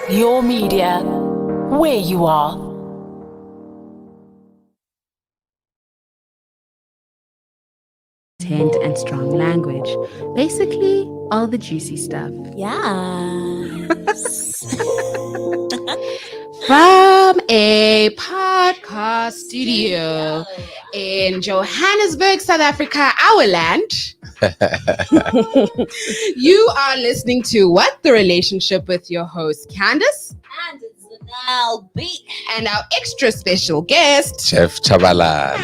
Your media, where you are. Content and strong language. Basically, all the juicy stuff. Yes. From a podcast studio in Johannesburg, South Africa, our land. You are listening to What the Relationship with your host, Candace. And it's now B. And our extra special guest, Jeff Tshabalala.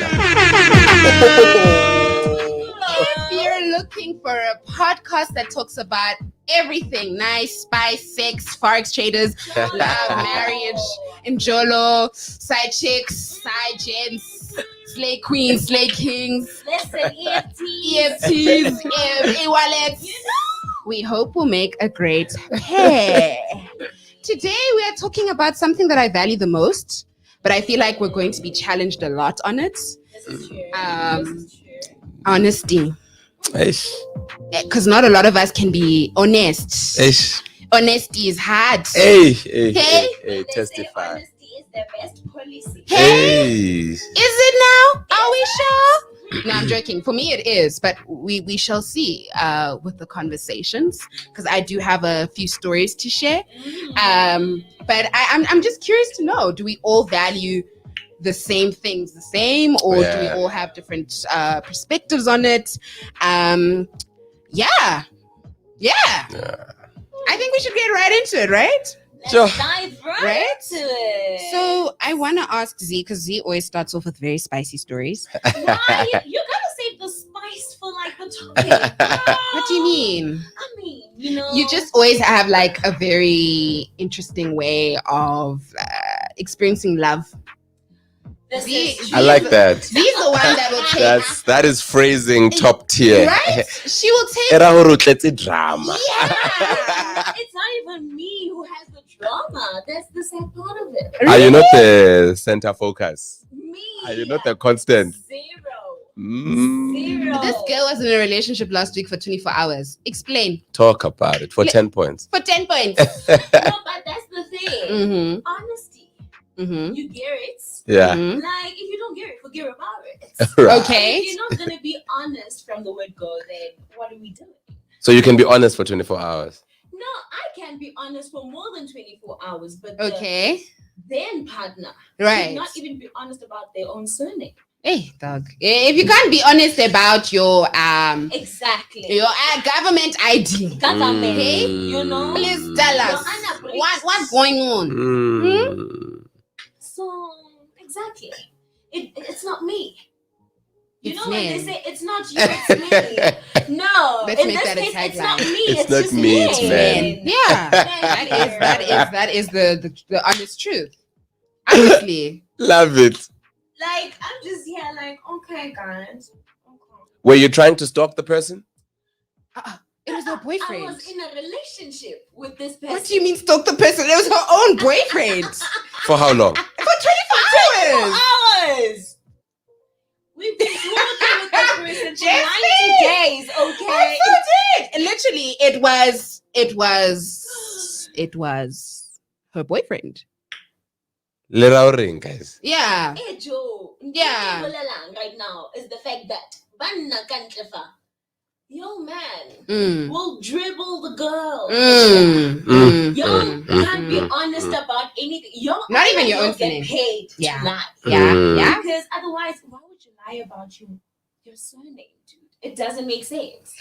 If you're looking for a podcast that talks about everything nice, spice, sex, forex traders, love, marriage, njolo, side chicks, side gents, slay queens, slay kings, Listen, EFTs. e-wallets, we hope we'll make a great pair. Today we are talking about something that I value the most, but I feel like we're going to be challenged a lot on it. This is true. Honesty. Eish. Because not a lot of us can be honest. Eish. Honesty is hard. Hey, Hey. They say testify. honesty is the best policy. Hey, Hey. is it now? Are we sure? No, I'm joking. For me, it is, but we shall see with the conversations, because I do have a few stories to share. But I'm just curious to know: do we all value the same things the same, or do we all have different perspectives on it? Yeah. I think we should get right into it, right? Let's dive Right? right to it. So I want to ask Z, because Z always starts off with very spicy stories. why you gotta save the spice for like the topic? What do you mean? I mean, you know, You just always have like a very interesting way of experiencing love. This Z- is Z I true. like that. Z's the one that will take, That is phrasing top tier. right? She will take. Era hore o tletse drama. Yeah. It's not even me who has the drama. That's the sad part of it. Are you not the center focus? Me. Are you not the constant? Zero. Mm. This girl was in a relationship last week for 24 hours. Explain. Talk about it for 10 points. For 10 points. No, but that's the thing. Mm-hmm. Honesty. Mm-hmm. You get it. Yeah. Mhm. Like, if you don't get it, forget about it. Right. Okay. If you're not going to be honest from the word go, then what are we doing? So you can be honest for 24 hours. No, I can be honest for more than 24 hours, but Okay. the then partner Right. should not even be honest about their own surname. Hey, dog. If you can't be honest about your Exactly. government ID, Government, Hey, you know. please tell us Your Anna Briggs. what's going on. Mm. So, exactly. It's not me. You It's know when they men. say it's not you, it's me. No, Let's in make this that a case, it's not tagline. me. It's It's not just me, it's men. Yeah, that is the honest truth. Honestly, Love it. Like, I'm just here, like, okay, guys. Okay. Were you trying to stalk the person? it was her I boyfriend. was in a relationship with this person. What do you mean stalk the person? It was her own boyfriend For how long? for 24 hours. Hours. We've been talking with this person for Jesse! 90 days, okay? I'm so dead. Literally, it was her boyfriend. Little ring, guys. Yeah. Hey, Joe. Yeah. Right now is the fact that Banna Kantlefa, yo man, Mm. will dribble the girl. Yo, can't be honest about anything. Yo, Not even your you'll own get name. paid Yeah. tonight. Yeah. Because otherwise, why would you lie about your surname, dude? It doesn't make sense.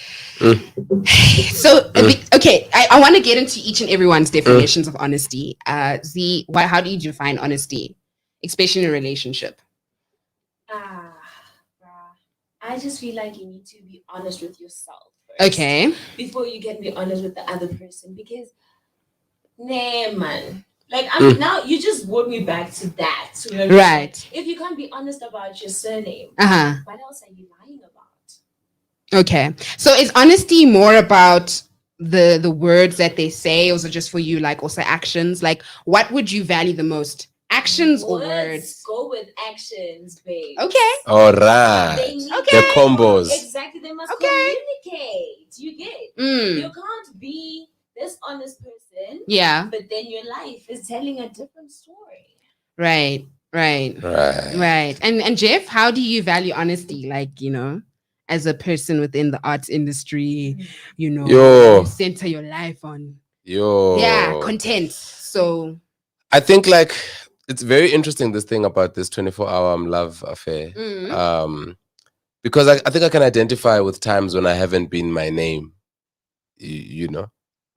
So, okay, I want to get into each and everyone's definitions of honesty. Z, how do you define honesty, especially in a relationship? I just feel like you need to be honest with yourself first, Okay. before you can be honest with the other person. Because, nah, man. Like, now you just brought me back to that. Right. If you can't be honest about your surname, Uh-huh. what else are you lying about? Okay. So is honesty more about the words that they say, or is it just for you, like also actions? Like, what would you value the most? Actions or words? Go with actions, babe. Okay. All right. They need Okay. The combos. Exactly. They must Okay. communicate. You get it. You can't be this honest person, Yeah. but then your life is telling a different story. Right. And Jeff, how do you value honesty? Like, as a person within the arts industry, Yo. you center your life on Yo. content. So I think like it's very interesting, this thing about this 24-hour love affair. Because I think I can identify with times when I haven't been my name. You know?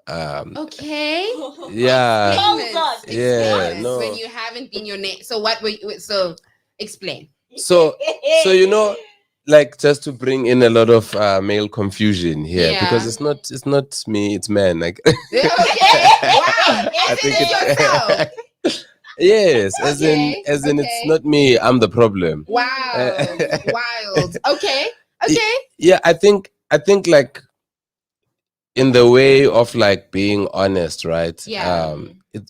Okay. Yeah. Explain No. when you haven't been your name. So what were you, so explain. So like, just to bring in a lot of male confusion here, because it's not me, it's men. Like, Okay. Wow. I think yourself. Yes, as in it's not me, I'm the problem. Wow. Wild. Okay. Yeah, I think like, in the way of like being honest, right? Yeah.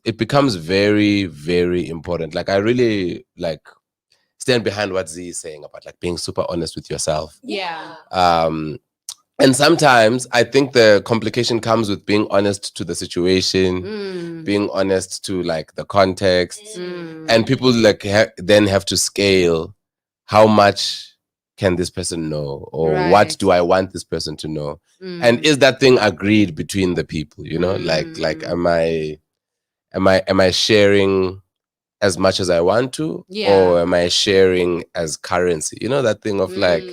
It becomes very, very important. Like, I really like stand behind what Z is saying about like being super honest with yourself. Yeah. And sometimes I think the complication comes with being honest to the situation, being honest to like the context, and people like then have to scale how much can this person know, or what do I want this person to know, and is that thing agreed between the people? Like am I sharing as much as I want to, or am I sharing as currency? That thing of like,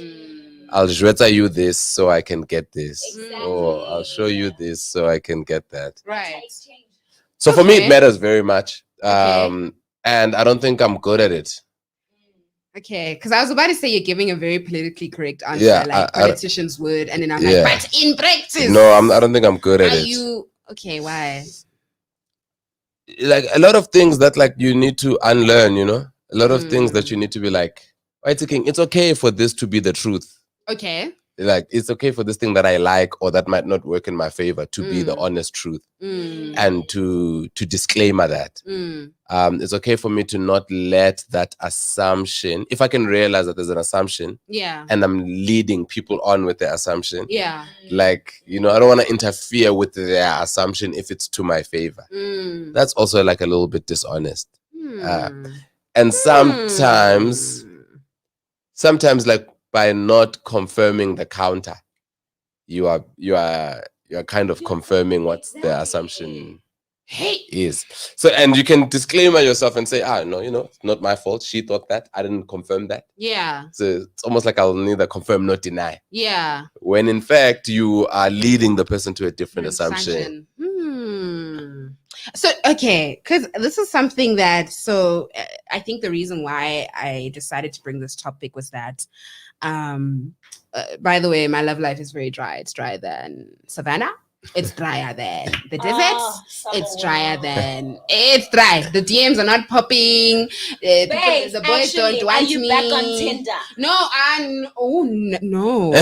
I'll jweta you this so I can get this, or I'll show you this so I can get that. Right. So for me, it matters very much, and I don't think I'm good at it. Okay, because I was about to say you're giving a very politically correct answer, Yeah, politicians would, and then I'm like, but in practice, no, I don't think I'm good at it. You okay? Why? Like, a lot of things that like you need to unlearn, a lot of things that you need to be like, it's okay for this to be the truth. Okay. Like, it's okay for this thing that I like or that might not work in my favor to be the honest truth, and to disclaimer that. It's okay for me to not let that assumption, if I can realize that there's an assumption, and I'm leading people on with the assumption, like, I don't want to interfere with their assumption if it's to my favor. That's also like a little bit dishonest. And sometimes like, by not confirming the counter, you are kind of confirming what the assumption is. So, and you can disclaimer yourself and say, no, it's not my fault. She thought that. I didn't confirm that. Yeah. So it's almost like I'll neither confirm nor deny. Yeah. When in fact you are leading the person to a different assumption. So, okay, because this is something that, I think the reason why I decided to bring this topic was that, by the way, my love life is very dry. It's drier than Savannah. It's drier than the deserts. It's drier than... It's dry. The DMs are not popping. The boys don't want me. Are you back on Tinder? No, no.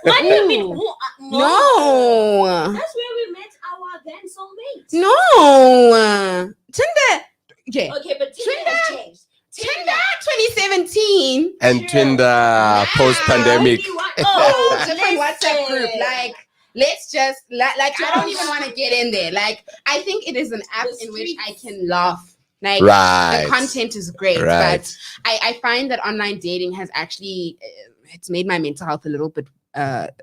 What do you mean? No. That's where we met our then soulmates. No. Tinder. Okay. Okay, but Tinder has changed. Tinder 2017. And Tinder post-pandemic. Different WhatsApp group. Like, let's just, I don't even want to get in there. Like, I think it is an app in which I can laugh. Like, the content is great. But I find that online dating has actually, it's made my mental health a little bit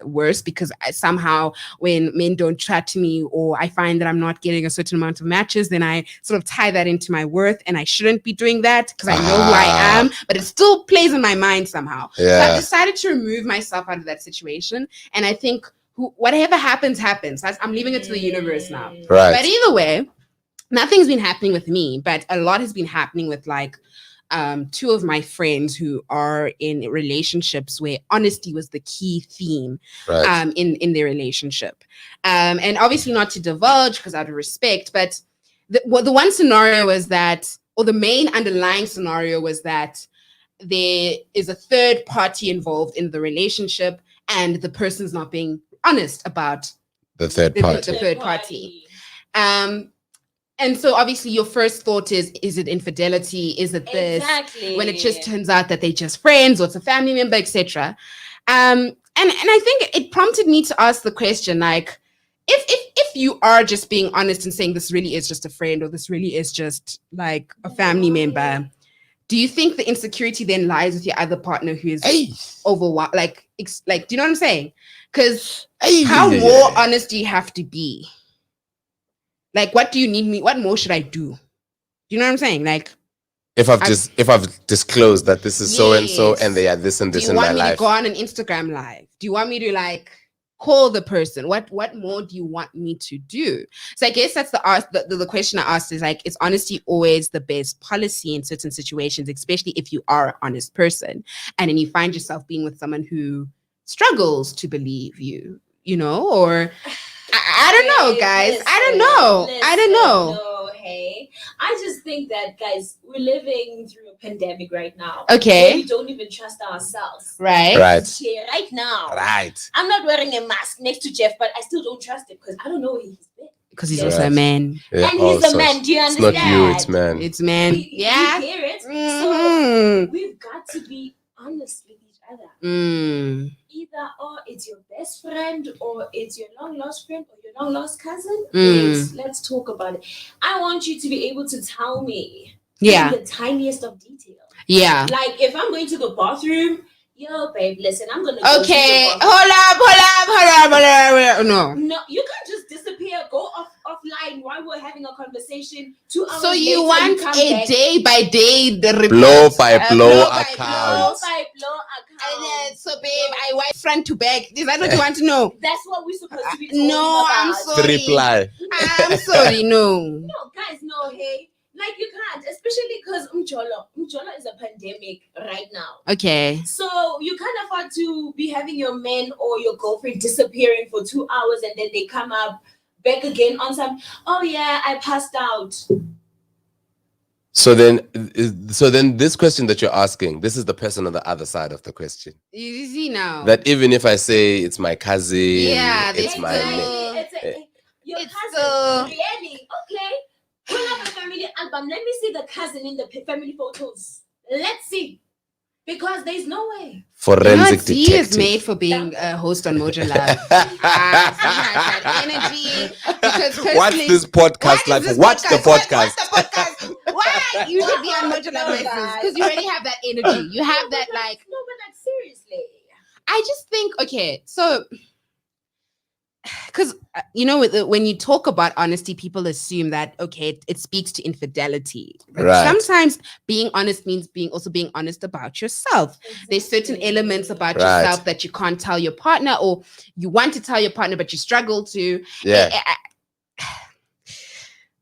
worse, because somehow when men don't chat to me, or I find that I'm not getting a certain amount of matches, then I sort of tie that into my worth, and I shouldn't be doing that because I know who I am, but it still plays in my mind somehow. So I've decided to remove myself out of that situation, and I think whatever happens. I'm leaving it to the universe now. Right. But either way, nothing's been happening with me, but a lot has been happening with like two of my friends who are in relationships where honesty was the key theme in their relationship. And obviously not to divulge because out of respect, but the one scenario was that, or the main underlying scenario was that there is a third party involved in the relationship and the person's not being honest about the third party. The third party. And so obviously your first thought is it infidelity? Is it this? Exactly. When it just turns out that they're just friends or it's a family member, etc. And I think it prompted me to ask the question, like, if you are just being honest and saying this really is just a friend or this really is just like a family member, do you think the insecurity then lies with your other partner who is overwhelmed? Like, do you know what I'm saying? Because how more honest do you have to be? Like, what do you need me? What more should I do? Do you know what I'm saying? Like, if I've disclosed that this is so and so, and they are this and this in my life. Do you want me to go on an Instagram live? Do you want me to like call the person? What more do you want me to do? So I guess that's the question I asked is like, is honesty always the best policy in certain situations, especially if you are an honest person, and then you find yourself being with someone who struggles to believe you, you know, or I don't know, guys. I don't know. No, hey. I just think that, guys, we're living through a pandemic right now. Okay. We don't even trust ourselves. Right. Right now. Right. I'm not wearing a mask next to Jeff, but I still don't trust him because I don't know where he's been. Because he's also a man. Yeah, and he's a man. Do you understand? It's not you, it's man. It's man. We hear it. So we've got to be honest with each other. Either or it's your best friend or it's your long lost friend or your long lost cousin. Let's talk about it. I want you to be able to tell me in the tiniest of detail. Yeah. Like if I'm going to the bathroom, yo, babe, listen, I'm gonna go hold up. No, you can't just disappear, go offline while we're having a conversation. 2 hours so you later, want back. day by day the report, blow by blow account. And then, so babe, I wipe front to back. Is that what you want to know? That's what we're supposed to be talking No, about. I'm sorry. Reply. I'm sorry, no. No, guys, no, hey. Like you can't, especially because Umjolo is a pandemic right now. Okay. So you can't afford to be having your man or your girlfriend disappearing for 2 hours and then they come up back again on some, oh yeah, I passed out. So then this question that you're asking, this is the person on the other side of the question. You see now. That even if I say it's my cousin, it's my your cousin, really? Okay. Pull up a family album. Let me see the cousin in the family photos. Let's see. Because there's no way. Forensic detective. He is made for being a host on Mojo Live. That energy. What's this podcast like? What's the podcast? Why? You should be on Mojo Live because you already have that energy. You have that like. No, but like seriously. I just think, okay, so. Because, you know, when you talk about honesty, people assume that, okay, it speaks to infidelity. Right. Sometimes being honest means being honest about yourself. Exactly. There's certain elements about yourself that you can't tell your partner, or you want to tell your partner, but you struggle to. Yeah.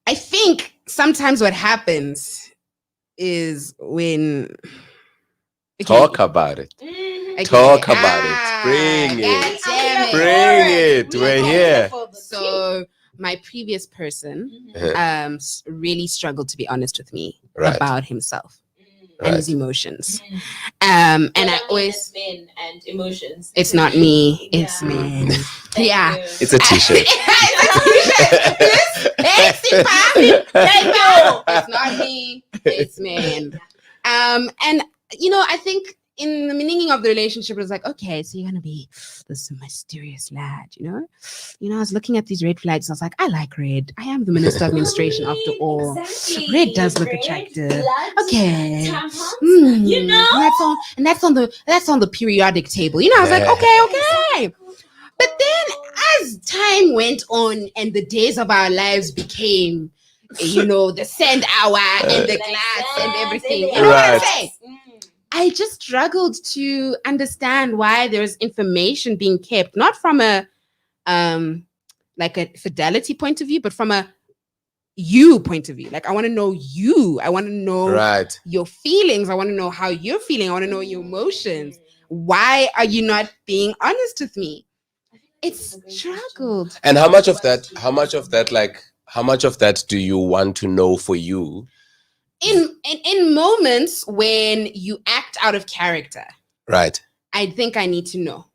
I think sometimes what happens is when... Okay. Talk about it. Okay. Talk about it. Bring it. Bring it. We're here. So my previous person really struggled to be honest with me about himself and his emotions. And I always men and emotions. It's not me. It's men. Yeah. It's a t-shirt. It's not me. It's men. And you know, I think in the beginning of the relationship, it was like, okay, so you're gonna be this mysterious lad, you know. I was looking at these red flags. I was like, I like red. I am the minister of menstruation after all. Exactly. Red does look attractive. Blood, okay, you know, that's on the periodic table. You know, I was like, okay. But then, as time went on and the days of our lives became, you know, the sand hour and the glass and everything. You know what I'm saying? I just struggled to understand why there's information being kept, not from a like a fidelity point of view, but from a you point of view. Like, I want to know you. I want to know your feelings. I want to know how you're feeling. I want to know your emotions. Why are you not being honest with me? It's struggled. And how much of that do you want to know for you? In moments when you act out of character, right? I think I need to know.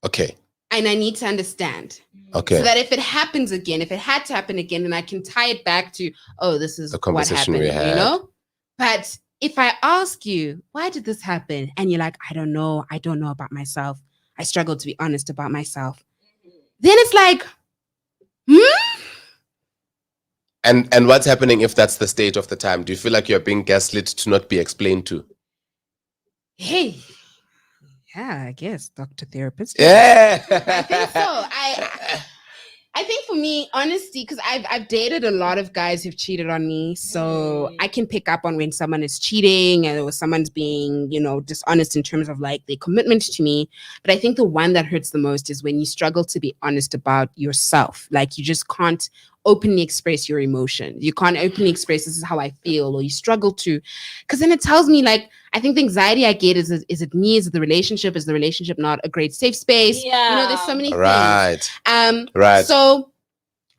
Okay. And I need to understand. Okay. So that if it happens again, if it had to happen again, then I can tie it back to, oh, this is what happened, you know? But if I ask you, why did this happen? And you're like, I don't know about myself. I struggle to be honest about myself. Then it's like, And what's happening if that's the state of the time? Do you feel like you're being gaslit to not be explained to? Hey. Yeah, I guess, Dr. Therapist. Yeah. I think so. I think for me, honesty, because I've dated a lot of guys who've cheated on me, so I can pick up on when someone is cheating or someone's being, dishonest in terms of like their commitment to me. But I think the one that hurts the most is when you struggle to be honest about yourself. Like you just can't openly express your emotions. You can't openly express this is how I feel, or you struggle to, because then it tells me like, I think the anxiety I get is it me? Is it the relationship? Is the relationship not a great safe space? Yeah. There's so many things. Right. Right. So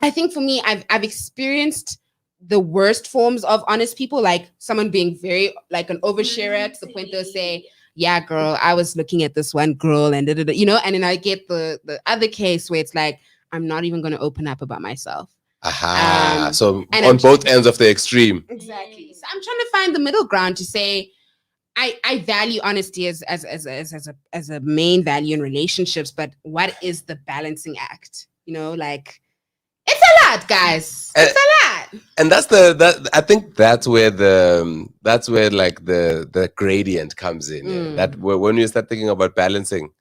I think for me, I've experienced the worst forms of honest people, like someone being very like an oversharer to the point they'll say, yeah, girl, I was looking at this one girl and and then I get the other case where it's like, I'm not even going to open up about myself. Aha. So on both ends of the extreme. Exactly. So I'm trying to find the middle ground to say, I value honesty as a main value in relationships, but what is the balancing act? Like it's a lot, guys. It's a lot. And I think that's where like the gradient comes in. That when you start thinking about balancing.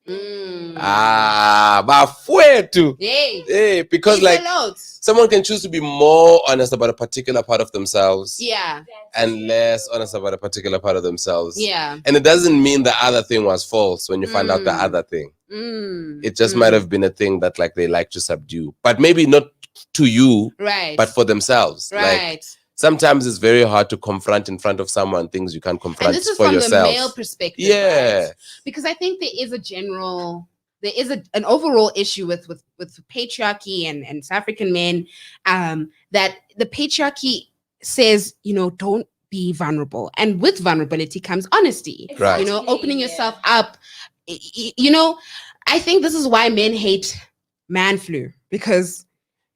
Bafuetu. Hey, because like someone can choose to be more honest about a particular part of themselves. Yeah. And less honest about a particular part of themselves. Yeah. And it doesn't mean the other thing was false when you find out the other thing. It just might have been a thing that like they like to subdue. But maybe not to you, right? But for themselves. Right. Like, sometimes it's very hard to confront in front of someone things you can't confront and this is for from yourself. The male perspective. Yeah. Right? Because I think there is an overall issue with patriarchy and South African men, that the patriarchy says, don't be vulnerable. And with vulnerability comes honesty. Exactly. Right. Opening yourself up. I think this is why men hate man flu, because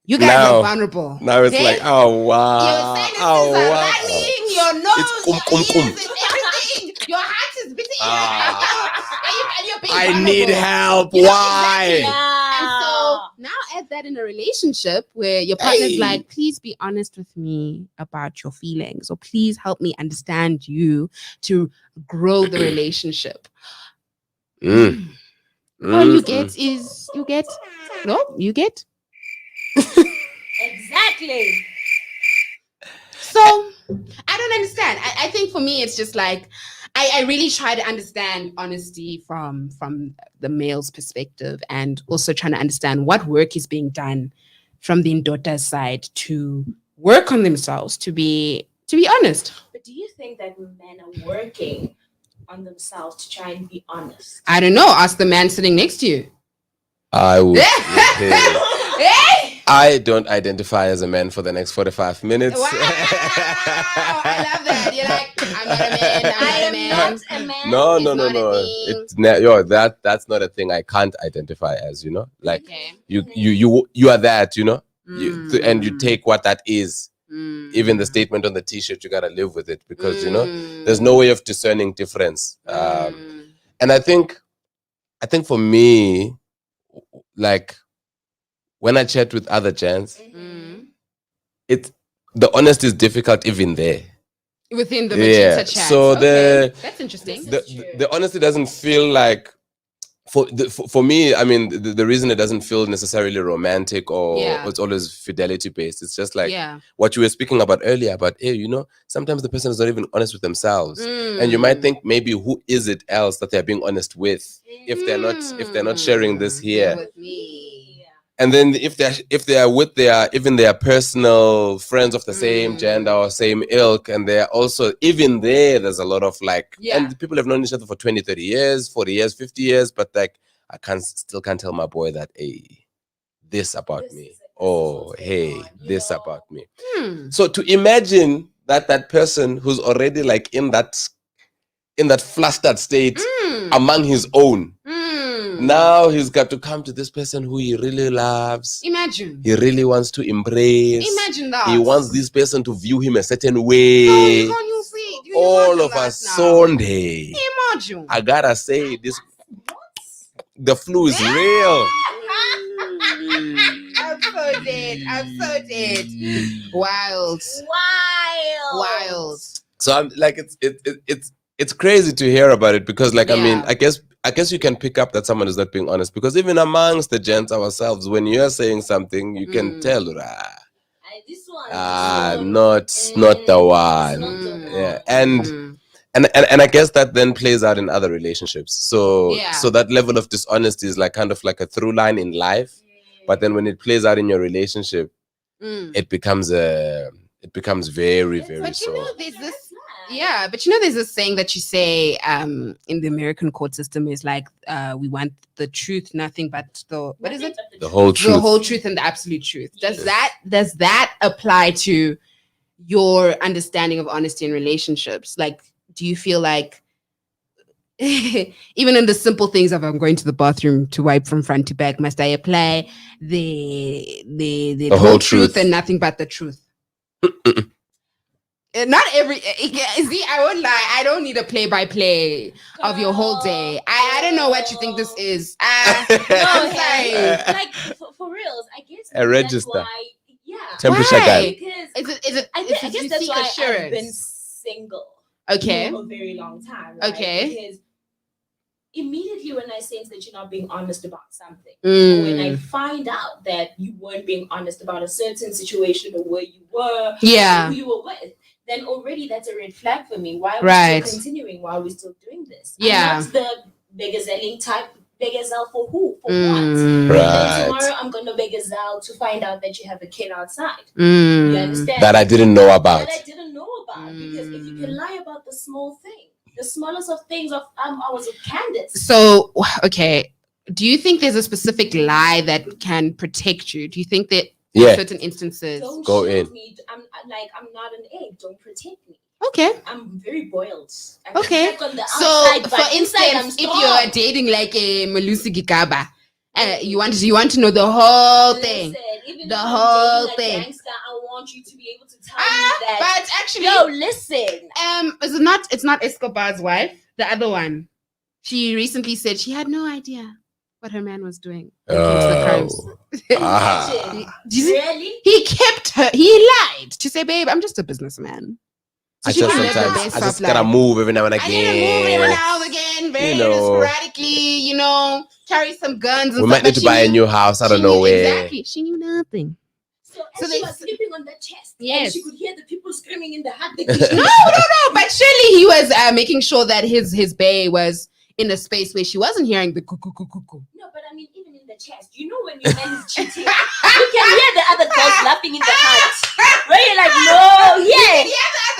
you guys are vulnerable. Now it's like, oh wow. Your sinuses are running, your nose, it's your ears, and everything. Your heart is beating. And you're being I vulnerable. need help. You know, Why? exactly. And so now add that in a relationship where your partner's like, please be honest with me about your feelings, or please help me understand you to grow the relationship. All you get is Exactly. So I don't understand. I think for me it's just like I really try to understand honesty from the male's perspective, and also trying to understand what work is being done from the Ndota's side to work on themselves, to be honest. But do you think that men are working on themselves to try and be honest? I don't know. Ask the man sitting next to you. I would. Hey! I don't identify as a man for the next 45 minutes. Wow! I love that. You're like, I'm not a man. I'm not a man. No. That's not a thing I can't identify as. Like you are that. And you take what that is. Even the statement on the T-shirt, you gotta live with it, because there's no way of discerning difference. And I think for me, like when I chat with other gents, the honesty is difficult even there. Within the Machita chat. So that's interesting. The honesty doesn't feel like, for me, I mean, the reason it doesn't feel necessarily romantic or it's always fidelity based. It's just like what you were speaking about earlier, but sometimes the person is not even honest with themselves. And you might think, maybe who is it else that they're being honest with if they're not sharing this here. With me. And then if they are with their personal friends of the same gender or same ilk, and they're also, even there's a lot of like, and people have known each other for 20, 30 years, 40 years, 50 years, but like, I still can't tell my boy that, hey, this about me. Oh, hey, this about me. So to imagine that person who's already like in that flustered state among his own, now he's got to come to this person who he really loves. Imagine. He really wants to embrace. Imagine that. He wants this person to view him a certain way. Can you see? All of a Sunday. Imagine. I gotta say, the flu is real. I'm so dead. Wild. So I'm like, it's crazy to hear about it because, like, I mean, Yeah. I guess you can pick up that someone is not being honest because even amongst the gents ourselves, when you're saying something, you can tell, This one. not the one. Yeah, and I guess that then plays out in other relationships. So that level of dishonesty is like kind of like a through line in life, but then when it plays out in your relationship, it becomes very, very But so. there's this. Yeah, but there's this saying that you say in the American court system is like we want the truth, nothing but the what is it? The whole truth. The whole truth and the absolute truth. Does that apply to your understanding of honesty in relationships? Like, do you feel like even in the simple things of I'm going to the bathroom to wipe from front to back, must I apply the whole truth and nothing but the truth? Not every see, I won't lie. I don't need a play-by-play of your whole day. I don't know what you think this is. Like for reals, I guess a register. Why, Temperature guy. Because I guess that's why I've been single. Okay. For a very long time. Right? Okay. Because immediately when I sense that you're not being honest about something, or when I find out that you weren't being honest about a certain situation or where you were, or who you were with, then already that's a red flag for me. Why are we still continuing? Why are we still doing this? Yeah. I'm not the beggazelling type. Beggazel for who? For what? Right. And then tomorrow I'm gonna beggazel to find out that you have a kid outside. You understand? That I didn't know about. Because if you can lie about the small thing, the smallest of things of hours of Candace. So, okay. Do you think there's a specific lie that can protect you? Do you think that in certain instances don't go shield in? Me. I'm not an egg. Don't protect me. Okay. I'm very boiled. Okay. On the so, outside, for instance, if you're dating like a Malusi Gigaba, you want to know the whole thing. Even the if whole I'm thing. Gangster, I want you to be able to tell me that. But actually, listen. It's not Escobar's wife. The other one. She recently said she had no idea what her man was doing. When it came to the crimes. Really? He lied to say, babe, I'm just a businessman. So I just gotta move every now and again. I gotta move every now and again, very sporadically, carry some guns. And we might need to buy a new house. I don't know where. Exactly. She knew nothing. So she was sleeping on the chest. Yes. And she could hear the people screaming in the hut. No. But surely he was making sure that his bae was in a space where she wasn't hearing the cuckoo. No, but I mean, even in the chest, when your man is cheating, you can hear the other girls laughing in the hut. Where you're like, no, yes.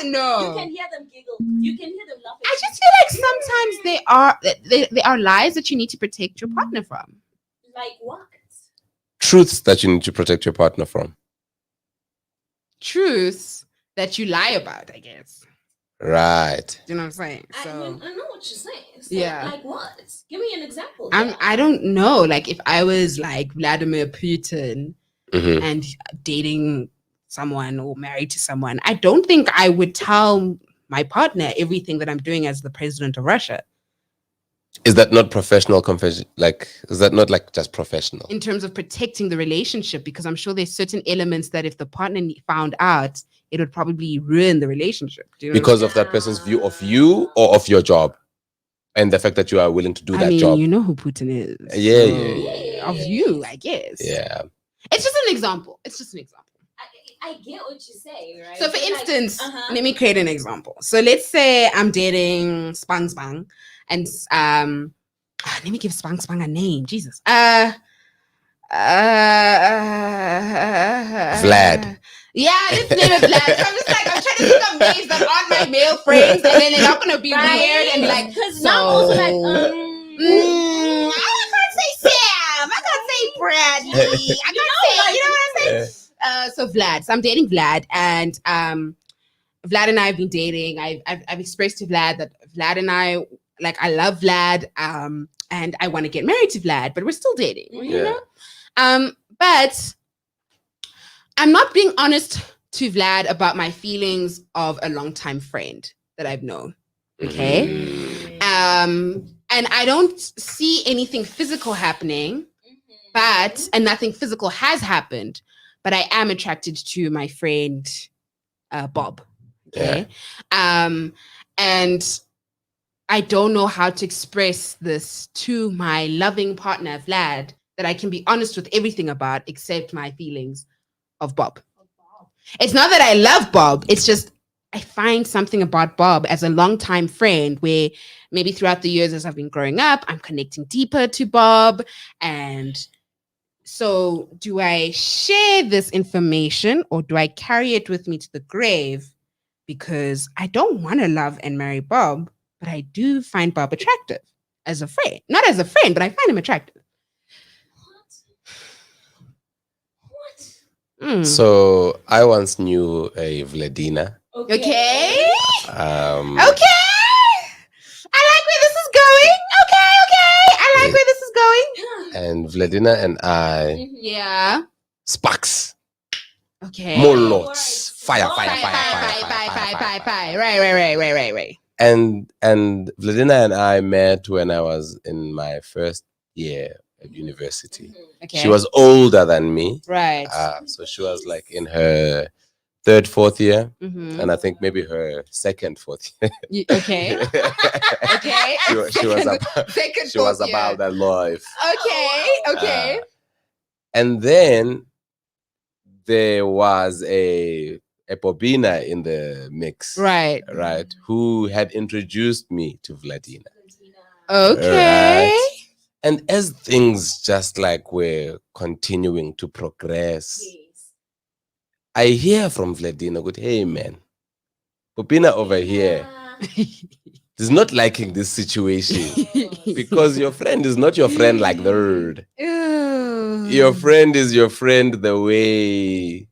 No. You can hear them giggle. You can hear them laughing. I just feel like sometimes they are lies that you need to protect your partner from. Like what? Truths that you need to protect your partner from. Truths that you lie about, I guess. Right. You know what I'm saying? I know what you're saying. So, yeah. Like what? Give me an example. I don't know. Like if I was like Vladimir Putin and dating someone or married to someone, I don't think I would tell my partner everything that I'm doing as the president of Russia. Is that not professional confession? Like, is that not like just professional? In terms of protecting the relationship, because I'm sure there's certain elements that if the partner found out, it would probably ruin the relationship. Because of that person's view of you or of your job? And the fact that you are willing to do that job. You know who Putin is. Yeah. Of you, I guess. Yeah. It's just an example. I get what you're saying, right? So for instance, let me create an example. So let's say I'm dating Spang Spang and let me give Spang Spang a name. Jesus. Vlad. Yeah, let's name it Vlad. I'm trying to think of names that aren't my male friends, and then they're not gonna be weird and like. Because now I'm also like, I can't say Sam. I can't say Bradley. I can't say. You know what I'm saying? So Vlad. So I'm dating Vlad, and Vlad and I have been dating. I've expressed to Vlad that Vlad and I, like, I love Vlad, and I want to get married to Vlad, but we're still dating. You know? But I'm not being honest to Vlad about my feelings of a longtime friend that I've known. Okay. And I don't see anything physical happening, and nothing physical has happened. but I am attracted to my friend Bob. Okay. And I don't know how to express this to my loving partner, Vlad, that I can be honest with everything about except my feelings of Bob. It's not that I love Bob. It's just I find something about Bob as a longtime friend where maybe throughout the years as I've been growing up, I'm connecting deeper to Bob. And so do I share this information or do I carry it with me to the grave? Because I don't want to love and marry Bob, but I do find Bob attractive as a friend. Not as a friend, but I find him attractive. What? So I once knew a Vladina. Okay. Okay. Okay. I like where this is going. Okay. I like where this is going. And Vladina and I, Yeah. sparks, Okay. more lots, fire. Right. And Vladina and I met when I was in my first year at university. Okay. She was older than me. Right. So she was like in her third, fourth year. Mhm. And I think maybe her second, fourth year. Okay. Okay. She was about that life. Okay. And then there was a Bobina in the mix. Right. Who had introduced me to Vladina. Okay. Right. And as things just like were continuing to progress, I hear from Vladina, good, hey man, Bobina over here is not liking this situation because your friend is not your friend like the herd. Your friend is your friend the way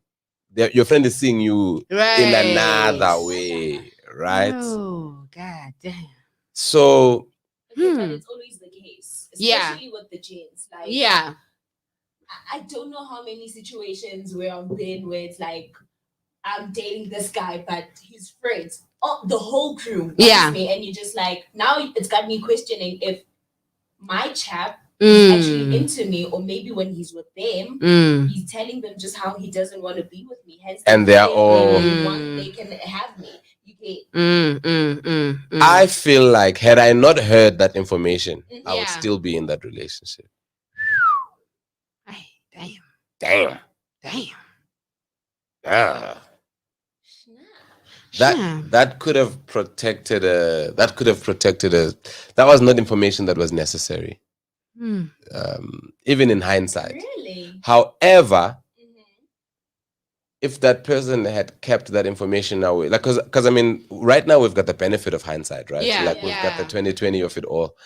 your friend is seeing you in another way, right? Oh, god damn. So but it's always the case, especially with the genes. Like, I don't know how many situations where I've been where it's like I'm dating this guy, but his friends, the whole crew, wants me, and you're just like, now it's got me questioning if my chap is actually into me, or maybe when he's with them, he's telling them just how he doesn't want to be with me. Hence, and they are all. They can have me. I feel like had I not heard that information, I would still be in that relationship. Damn. That could have protected that was not information that was necessary. Even in hindsight. Really? However, if that person had kept that information away, like, because I mean, right now we've got the benefit of hindsight, right? Yeah, so like we've got the 2020 of it all.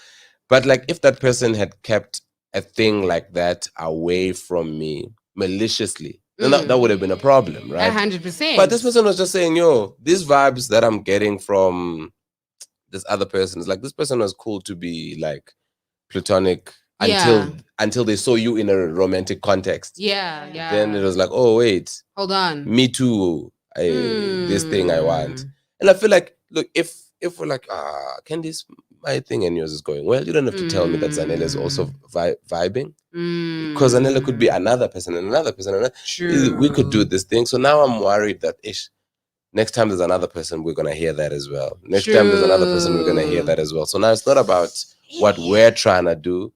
But like, if that person had kept a thing like that away from me maliciously, then that would have been a problem, right? 100%. But this person was just saying, yo, these vibes that I'm getting from this other person is like, this person was cool to be like platonic until they saw you in a romantic context. Then it was like, oh wait, hold on, me too. This thing I want. And I feel like, look, if we're like, Candice, my thing and yours is going well, you don't have to tell me that Zanella is also vibing, because Zanella could be another person and another person. True. We could do this thing. So now I'm worried that next time there's another person, we're gonna hear that as well. Next time there's another person, we're gonna hear that as well. So now it's not about what we're trying to do.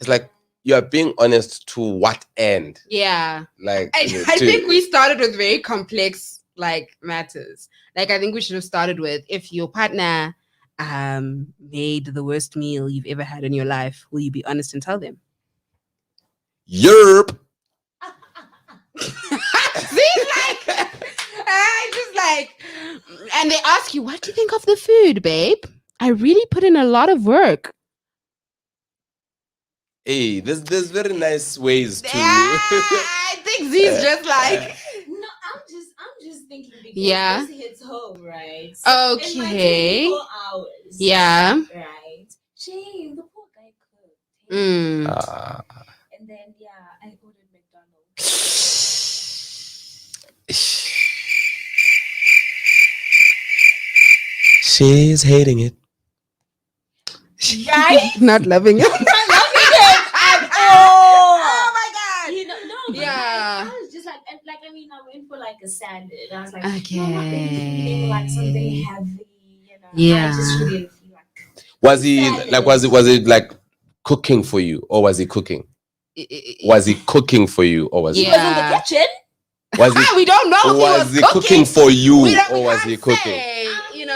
It's like, you are being honest to what end? Like, I think we started with very complex like matters. Like, I think we should have started with, if your partner made the worst meal you've ever had in your life, will you be honest and tell them? Yerp. See, like, I just like, and they ask you, what do you think of the food, babe? I really put in a lot of work. Hey, there's very nice ways to. I think Z's just like. No, I'm just thinking because this hits home, right? So okay. 24 hours. Yeah. Right. Shame, the poor guy cooked. And then I ordered McDonald's. She's hating it. Right? Not loving it. Not loving it at all. Oh my god. No. I was just like, the salad. I was like, Okay. no, I'm not really feeling like something heavy. Yeah. I just really didn't feel like. Was he Salad. like? Was it like cooking for you, or was he cooking? Was he cooking for you, or was He he? was in the kitchen. Was he? We don't know if Was he he was cooking for you, We don't- we or was can't he cooking? say, We can't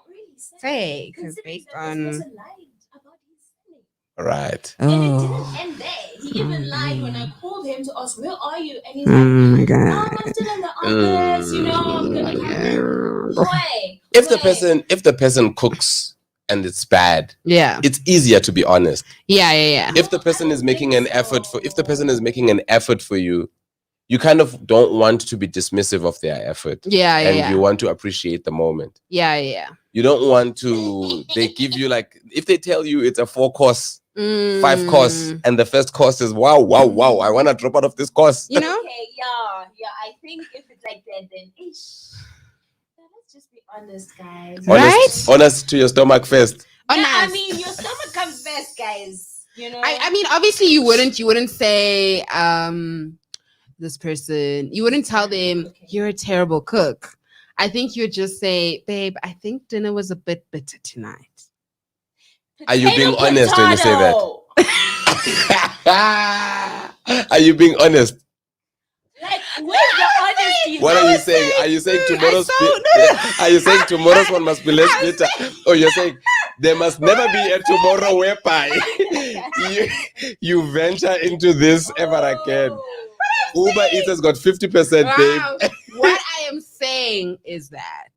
really Say, because considering based that on. this person lied about his sinning. Right. And it Oh. didn't end there. He even lied when I called him to ask, where are you? And he's Oh like, my I'm god. still in the office, I'm gonna come. Boy, If the person cooks and it's bad, Yeah. it's easier to be honest. Yeah. If the person is making an effort for you, you kind of don't want to be dismissive of their effort. And you want to appreciate the moment. Yeah. You don't want to, they give you like, if they tell you it's a 4-course, 5-course, and the first course is wow, I want to drop out of this course. You know? Okay, yeah. I think if it's like that, then let's just be honest, guys. Right? Honest to your stomach first. Yeah, Honest. I mean, your stomach comes first, guys. I mean, obviously you wouldn't say this person, you wouldn't tell them you're a terrible cook. I think you'd just say, babe, I think dinner was a bit bitter tonight. Are you being honest when you say that? Are you being honest? Like, where's the honesty? What are you saying? Are you saying tomorrow's one must be less bitter? Or you're saying there must never be a tomorrow whereby you venture into this ever again? Uber Eats has got 50%, Wow. babe. What I am saying is that,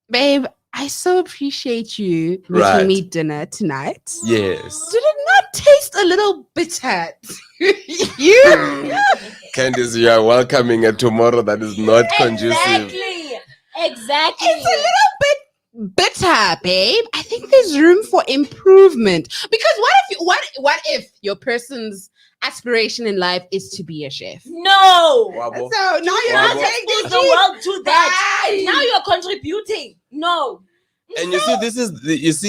babe, I so appreciate you making me dinner tonight. Yes. Did it not taste a little bitter? You? Candice, you are welcoming a tomorrow that is not conducive. Exactly. It's a little bit bitter, babe. I think there's room for improvement. Because what if your person's aspiration in life is to be a chef? No. Wabo. So now you're not taking Expose the world to that. Bye. Now you're contributing. No. And you see, this is this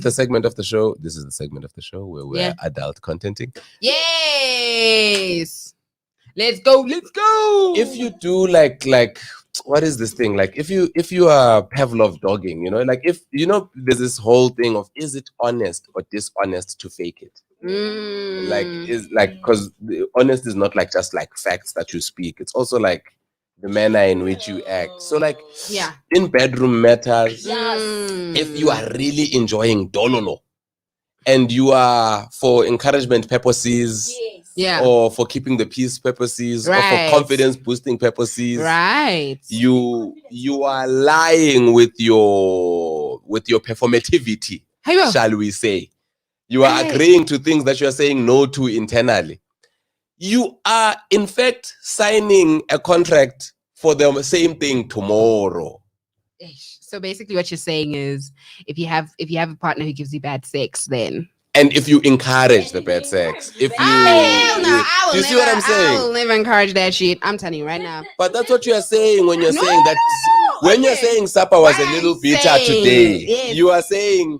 the segment of the show? This is the segment of the show where we're adult contenting. Yes. Let's go. If you do like what is this thing? Like if you are Pavlov dogging, like if there's this whole thing of, is it honest or dishonest to fake it? Because honest is not like just like facts that you speak. It's also like the manner in which you act. So like in bedroom matters, if you are really enjoying dololo and you are for encouragement purposes, or for keeping the peace purposes, or for confidence boosting purposes, you are lying with your performativity, shall we say. You are agreeing to things that you are saying no to internally. You are, in fact, signing a contract for the same thing tomorrow. So basically what you're saying is, if you have a partner who gives you bad sex, then... And if you encourage the bad sex. You see what I'm saying? I will never encourage that shit. I'm telling you right now. But that's what you are saying when you're saying that... When you're saying supper was a little bitter today, you are saying...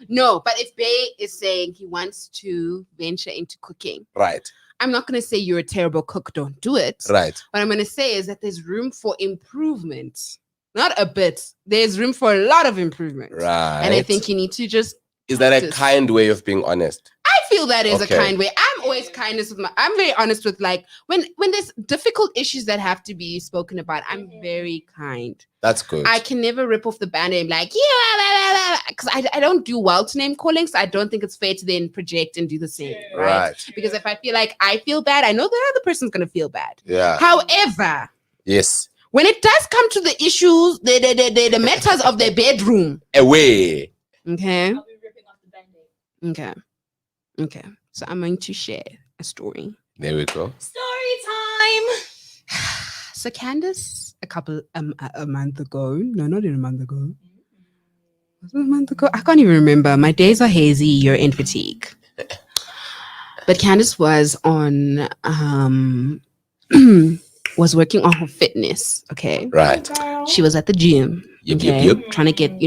No, but if Bay is saying he wants to venture into cooking, right? I'm not going to say you're a terrible cook, don't do it. Right. What I'm going to say is that there's room for improvement. Not a bit. There's room for a lot of improvement. Right. And I think you need to just... Is that a kind way of being honest? I feel that is a kind way. I'm always I'm very honest with, like, when there's difficult issues that have to be spoken about, I'm very kind. That's good. I can never rip off the band-aid like, because I don't do well to name calling, so I don't think it's fair to then project and do the same. Right. Because if I feel like I feel bad, I know the other person's going to feel bad. Yeah. However, yes, when it does come to the issues, the matters of their bedroom. Away. Okay. I'll be ripping off the band-aid. Okay. So I'm going to share a story. There we go. Story time. So Candice, a month ago. No, not even a month ago. Was it a month ago? I can't even remember. My days are hazy. You're in fatigue. But Candice was on was working on her fitness. Okay. Right. She was at the gym. Yep. Trying to get,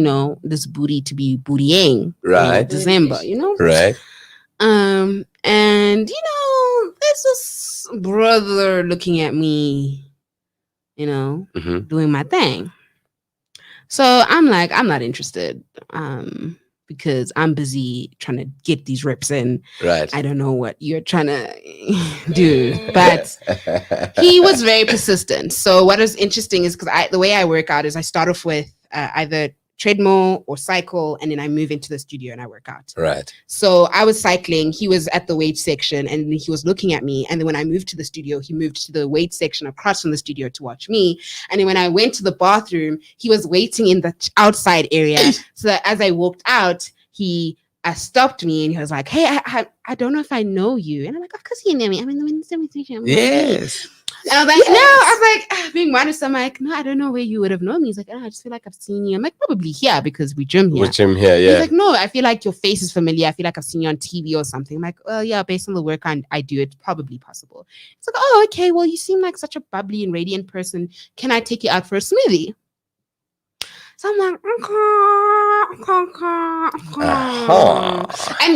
this booty to be bootying. Right. In December, Right. And it's this brother looking at me, doing my thing. So I'm like, I'm not interested. Because I'm busy trying to get these reps in. Right. I don't know what you're trying to do, but he was very persistent. So what is interesting is because the way I work out is I start off with either treadmill or cycle, and then I move into the studio and I work out. Right. So I was cycling, he was at the weight section, and he was looking at me. And then when I moved to the studio, he moved to the weight section across from the studio to watch me. And then when I went to the bathroom, he was waiting in the outside area. So that as I walked out, he stopped me and he was like, "Hey, I don't know if I know you." And I'm like, "Of course you know me. I'm in the station." Yes. And I was like, "No," I was like, being modest, I'm like, "No, I don't know where you would have known me." He's like, "Oh, I just feel like I've seen you." I'm like, "Probably here because we gym here." We gym here, yeah. He's like, "No, I feel like your face is familiar. I feel like I've seen you on TV or something." I'm like, "Well, yeah, based on the work I do, it's probably possible." He's like, "Oh, okay. Well, you seem like such a bubbly and radiant person. Can I take you out for a smoothie?" So I'm like, and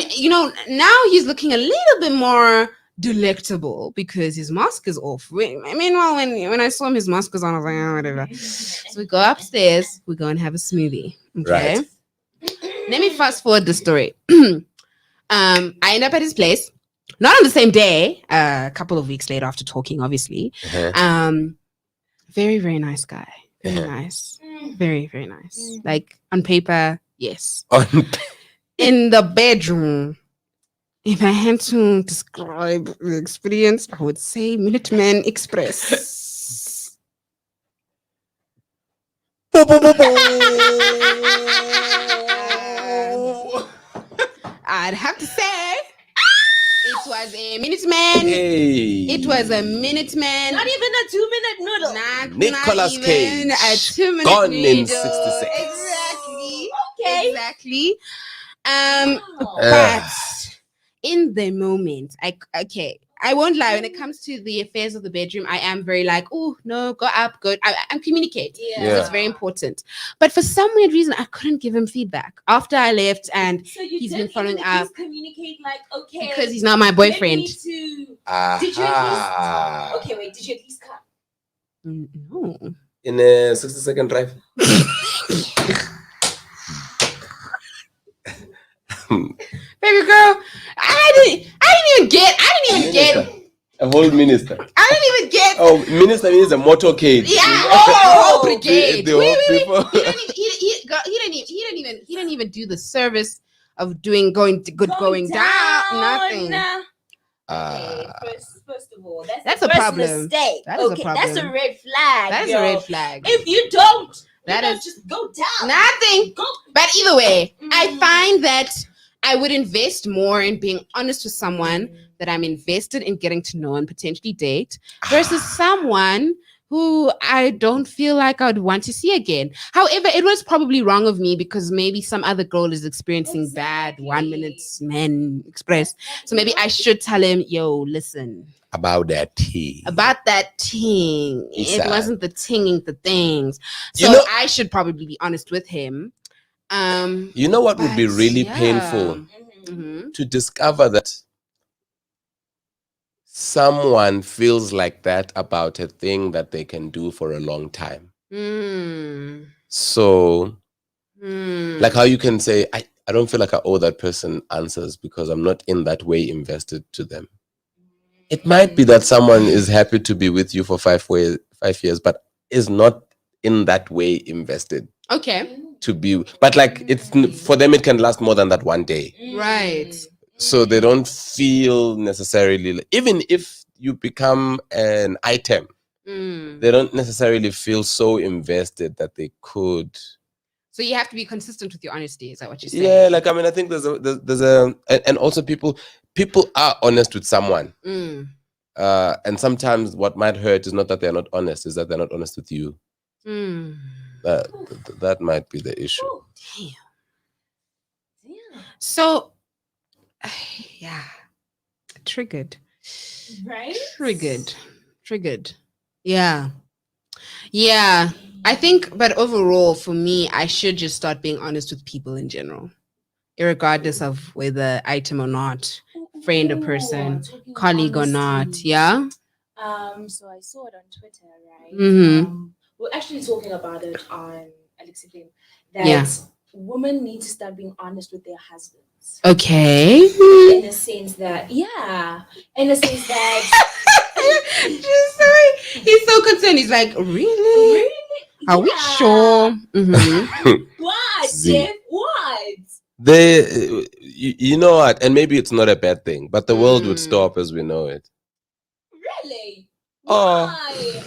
now he's looking a little bit more delectable because his mask is off. Meanwhile, when I saw him, his mask was on. I was like, "Oh, whatever." So we go upstairs. We go and have a smoothie. Okay. Right. Let me fast forward the story. I end up at his place, not on the same day. A couple of weeks later, after talking, obviously. Very, very nice guy. Very nice. Very, very nice. Like on paper, yes. In the bedroom, if I had to describe the experience, I would say Minuteman Express. I'd have to say it was a Minuteman. Hey. It was a Minuteman. Not even a 2-minute noodle. not Nicolas even Cage. a 2-minute Gone in noodle. 60 seconds. Exactly. Okay. Exactly. But in the moment, I won't lie. When it comes to the affairs of the bedroom, I am very like, "Oh no, go up, go." I communicate. Yeah. So it's very important. But for some weird reason, I couldn't give him feedback after I left, and So you he's didn't been following even up communicate like, okay, because he's not my boyfriend. Did you at least? Okay, wait. Did you at least cut? No. In a 60-second drive. Baby girl, I didn't even get. A whole minister. I didn't even get. Oh, minister means a motorcade. Yeah, whole brigade. The whole people. He didn't even do the service of going down. Nothing. First of all, that's a the first problem. mistake. That is a okay, problem. that's a red flag. That is a red flag. If you don't, That you is just go down. nothing. Go. But either way, I find that I would invest more in being honest with someone that I'm invested in getting to know and potentially date versus someone who I don't feel like I'd want to see again. However, it was probably wrong of me because maybe some other girl is experiencing bad 1-minute man express. So maybe I should tell him, "Yo, listen. About that tea. About that ting. It wasn't the tinging the things." So I should probably be honest with him. You know what would be really painful? To discover that someone feels like that about a thing that they can do for a long time. So, like how you can say, I don't feel like I owe that person answers because I'm not in that way invested to them. It might be that someone is happy to be with you for 5 years, but is not in that way invested. Okay. To be, but like it's for them, it can last more than that one day. Right. So they don't feel necessarily, even if you become an item, they don't necessarily feel so invested that they could. So you have to be consistent with your honesty. Is that what you're saying? Yeah, like I mean, I think there's a and also people are honest with someone, and sometimes what might hurt is not that they're not honest, is that they're not honest with you. That might be the issue. Damn. So, yeah, triggered. Right? Triggered. Yeah. I think, but overall, for me, I should just start being honest with people in general, irregardless of whether item or not. friend or Ooh, person, talking colleague or not. honesty. Yeah. So I saw it on Twitter, right? Mhm. We're actually talking about it on Alex FM, that Yeah. women need to start being honest with their husbands. Okay. In a sense that, in a sense that, Just sorry. He's so concerned. He's like, really? really? Are we sure? Mhm. What, Z. Jeff? What? You know what? And maybe it's not a bad thing, but the world would Mm. stop as we know it. Really? Oh. Why?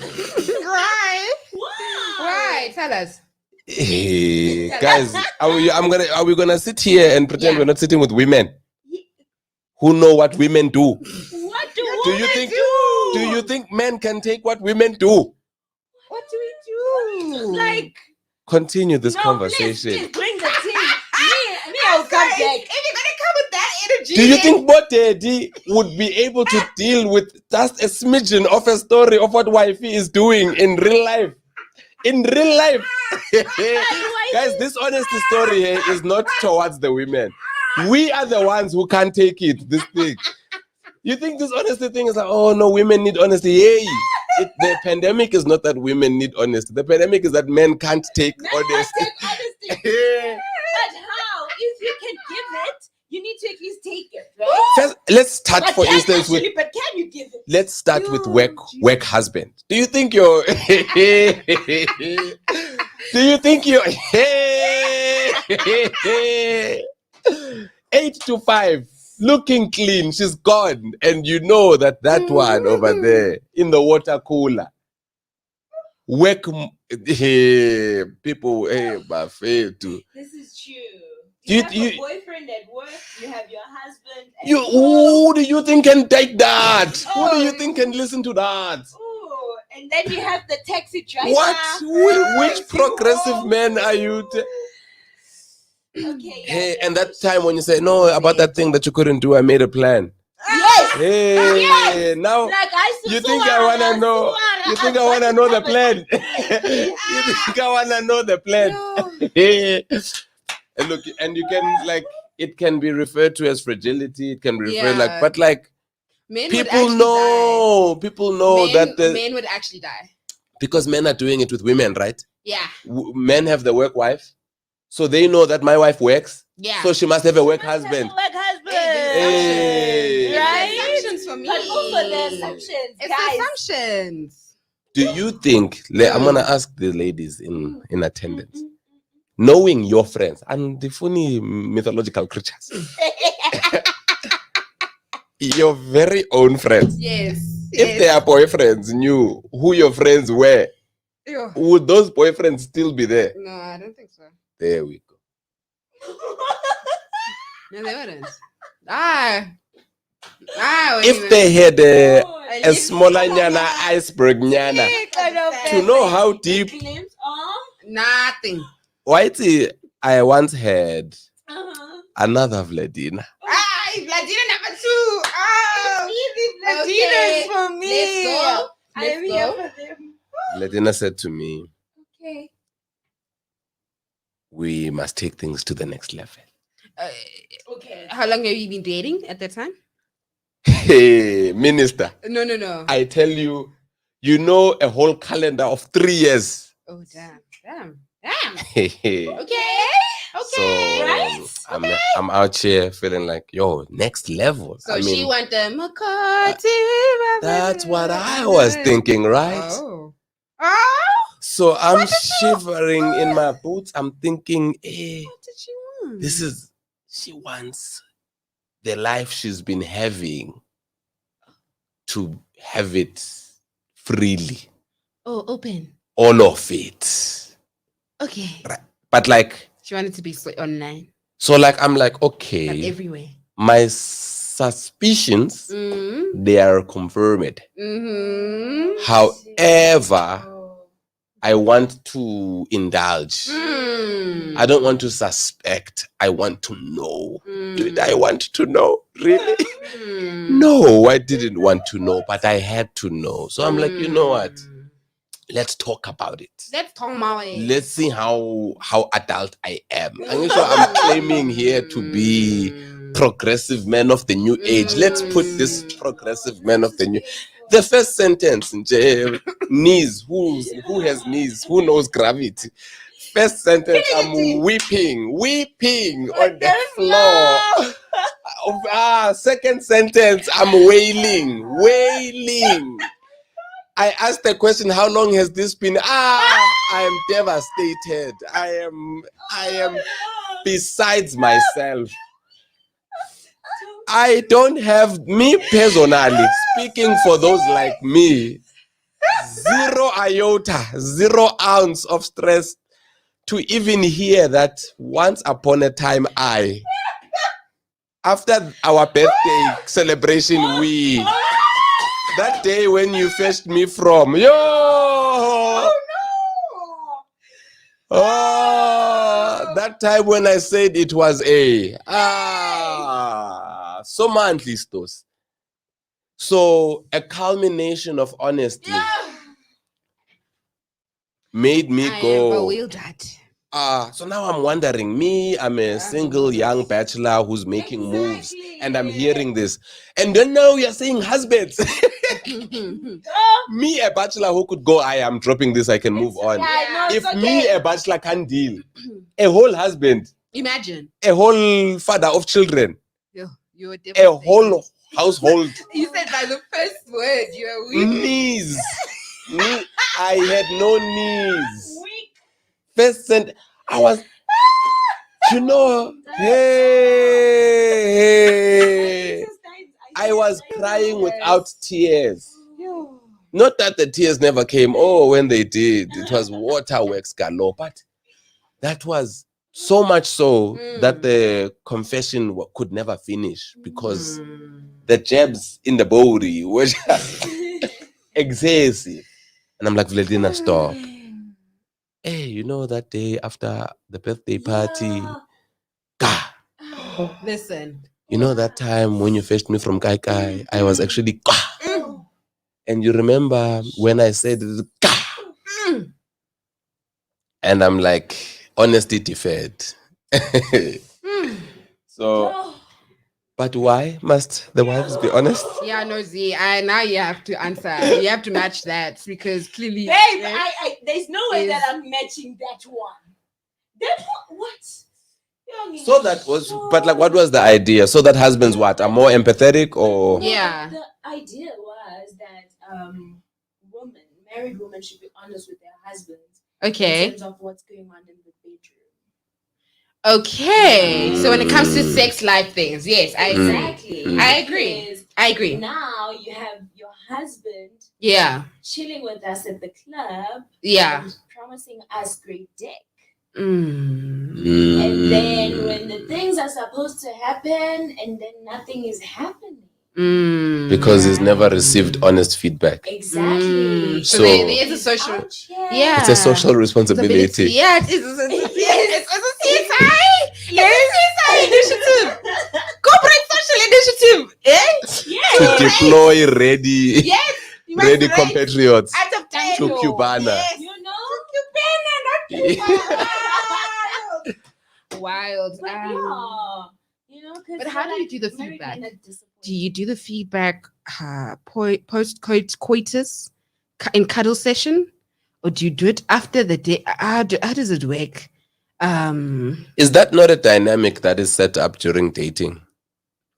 Why? Why? Why? Tell us. Hey, guys, are we gonna sit here and pretend we're not sitting with women who know what women do? What do Do you think do you think men can take what women do? What do we do? Like, Continue this no, conversation. please bring the tea. Me, I'll come back. If you're gonna come with that energy, Do you think Botedi would be able to deal with just a smidgen of a story of what wifey is doing in real life? In real life. Guys, this honesty story here is not towards the women. We are the ones who can't take it, this thing. You think this honesty thing is like, oh no, women need honesty. Hey, the pandemic is not that women need honesty. The pandemic is that men can't take honesty. Honesty. But how? If you can give it, you need to at least take it, right? First, let's start, But for can instance, with actually, but can you give it? let's start with Yo, work husband. Do you think you're do you think you're 8 to 5 looking clean, she's gone, and you know that one over there in the water cooler work people buffet too. This is true. You- You have you- a boyfriend at work, you have your husband at You home. who do you think can take that? Who do you Oh. think can listen to that? Ooh, and then you have the taxi driver. What? Which progressive man are you? Okay. Hey, and that time when you say no about that thing that you couldn't do, I made a plan. Yes. Hey, Yes. now Like you think I wanna know? You think I wanna know the plan? You think I wanna know the plan? Hey. And look, and you can like it can be referred to as fragility. It can be referred Yeah. but like Men would people actually know, people know die. that Men would actually die. because men are doing it with women, right? Yeah. Men have the work wife, so they know that my wife works, Yeah. so she must have a work husband. Work husband. Hey. Right? It's assumptions for me. But also the assumptions, It's guys. assumptions. Do you think? I'm gonna ask the ladies in attendance, knowing your friends and the funny mythological creatures, your very own friends. Yes. If their boyfriends knew who your friends were, Ew. would those boyfriends still be there? No, I don't think so. There we go. No, they wouldn't. I wouldn't If even- they had At a least- smaller nyana iceberg nyana to know how deep. Glimpse of Nothing. Whitey, I once had uh-huh. another Vladina. Vladina number 2. Oh, Okay. for me. Let's go. I am Let's here go. for them. Vladina said to me, Okay. we must take things to the next level. Okay. How long have you been dating at that time? Hey, minister, No. I tell you, you know a whole calendar of 3 years. Oh, damn. So Okay. Right? I'm out here feeling like, yo, next level. So I mean, she want the McCarthy. that's what I was thinking, right? Oh. So I'm shivering in my boots. I'm thinking, hey, What did she want? she wants the life she's been having to have it freely. Oh, open. All of it. Okay. Right. But like, She wanted to be online, so like, I'm like, but okay, everywhere. my suspicions, Mm-hmm. they are confirmed. Mm-hmm. However, I want to indulge. Mm. I don't want to suspect. I want to know. Mm. Did I want to know? Really? Mm. No, I didn't want to know, but I had to know. So I'm like, you know what? Let's talk about it. Let's talk about it. Let's see how adult I am. And so I'm claiming here to be progressive man of the new age. Let's put this progressive man of the new. The first sentence, knees. Who has knees? Who knows gravity? First sentence, I'm weeping on the floor. Second sentence, I'm wailing. I asked the question, how long has this been? I am devastated. I am besides myself. I don't have, me personally, speaking for those like me, 0 iota, 0 ounce of stress to even hear that once upon a time after our birthday celebration, that day when you fetched me from, that time when I said it was so mantlistos. So a culmination of honesty made me go. So now I'm wondering, I'm a single young bachelor who's making moves, and I'm hearing this. And then now you're saying husbands. Me, a bachelor who could go, I am dropping this, I can move on. If me, a bachelor, can't deal, a whole husband, imagine, a whole father of children, you're a whole household. You said by the first word, you're weak. Knees. I had no knees. First sentence, I was, hey, I was crying without tears. Not that the tears never came. When they did, it was waterworks galore. But that was so much so that the confession could never finish because the jabs in the body were just excessive. And I'm like, Vladina, stop. Hey, that day after the birthday party, listen. That time when you fetched me from Kai, I was actually and you remember when I said and I'm like, honesty deferred. So, but why must the wives be honest? Yeah, no, Z. Now you have to answer. You have to match that because clearly, babe, there's no way that I'm matching that one. That one, what? So that was, but like, what was the idea? So that husbands are more empathetic, or yeah. The idea was that married women should be honest with their husbands. Okay. In terms of what's going on in the bedroom. Okay. So when it comes to sex life things, yes, exactly. I agree. Now you have your husband. Yeah. Chilling with us at the club. Yeah. And promising us great dick. And then when the things are supposed to happen and then nothing is happening. Because he's never received honest feedback. Exactly. So there is a social, it's a social responsibility. Yeah, it is. It's a CSI. Yes. Initiative. Corporate social initiative. To deploy ready. Yes. Ready compatriots to Cubana. Yes. To Cubana, not wild. But but how do you do the feedback? Do you do the feedback post coitus in cuddle session, or do you do it after the day? How does it work? Is that not a dynamic that is set up during dating,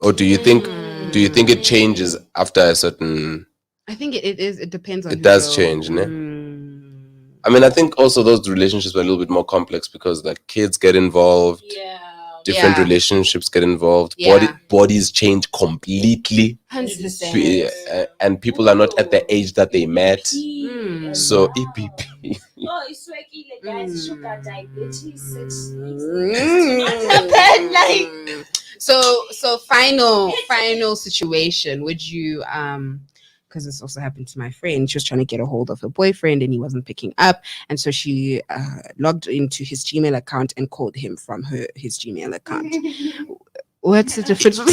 or do you think it changes after a certain? I think it is. It depends on. It does change, ne? I mean, I think also those relationships were a little bit more complex because like kids get involved. Yeah. Different relationships get involved. Bodies change completely. 100%. And people are not at the age that they met. So EPP. It's guys. Sugar diabetes. So final situation. Would you because this also happened to my friend. She was trying to get a hold of her boyfriend and he wasn't picking up. And so she logged into his Gmail account and called him from his Gmail account. What's the difference? A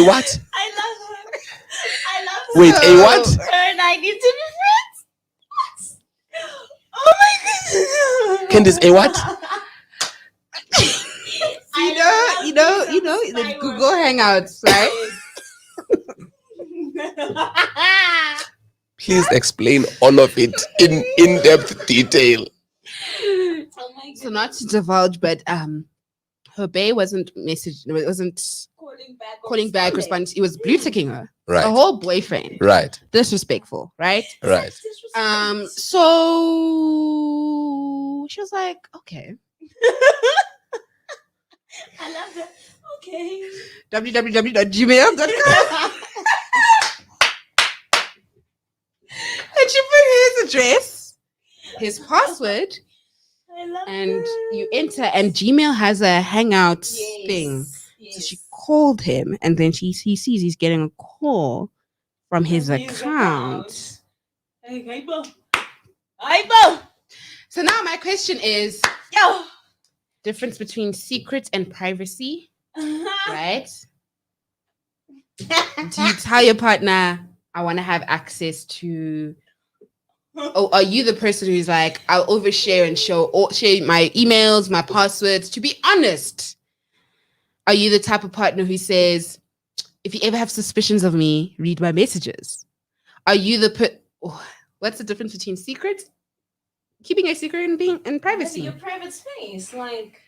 what? I love her. Wait, a what? Her and I need to be friends. Oh my goodness. Candice, a what? You know, Google Hangouts, right? Please explain all of it in in-depth detail. Oh my So not to divulge, but her bae wasn't calling back, responding. It was blue ticking her. Right. A whole boyfriend. Right. Disrespectful, right? Right. So she was like, okay. I love that. Okay. www.gmail.com. And she put his address, his password, I love and that. you enter, and Gmail has a Hangout thing. Yes. So she called him, and then he sees he's getting a call from his account. Hey, Aibo. So now my question is, Yo. difference between secret and privacy, right? Do you tell your partner, I want to have access to, or are you the person who's like, I'll overshare and share my emails, my passwords? To be honest, are you the type of partner who says, if you ever have suspicions of me, read my messages? Are you the what's the difference between secret, keeping a secret, and being in privacy? Your private space, like.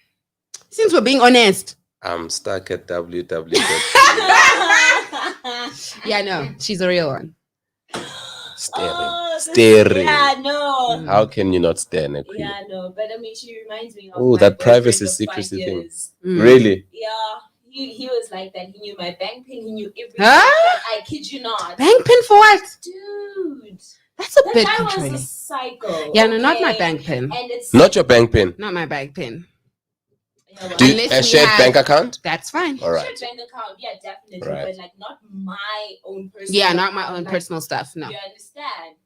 Since we're being honest. I'm stuck at www. Yeah, no, she's a real one. Staring. Yeah, no. How can you not stare, Nekwi? Yeah, no. But I mean, she reminds me of Oh, my that privacy boyfriend of secrecy 5 thing. years. Really? Yeah. He was like that. He knew my bank pin. He knew everything. Huh? I kid you not. Bank pin for what? Dude. That's a That bit guy controlling. was a psycho. Yeah, no, not my okay? bank pin. And it's Not your bank pin. Not my bank pin. Yeah, well, Do you, Unless a we shared have- bank account? That's fine. All right. Shared bank account, yeah, definitely. Right. But like not my own personal. Yeah, not my account, own like, personal stuff. No. You understand?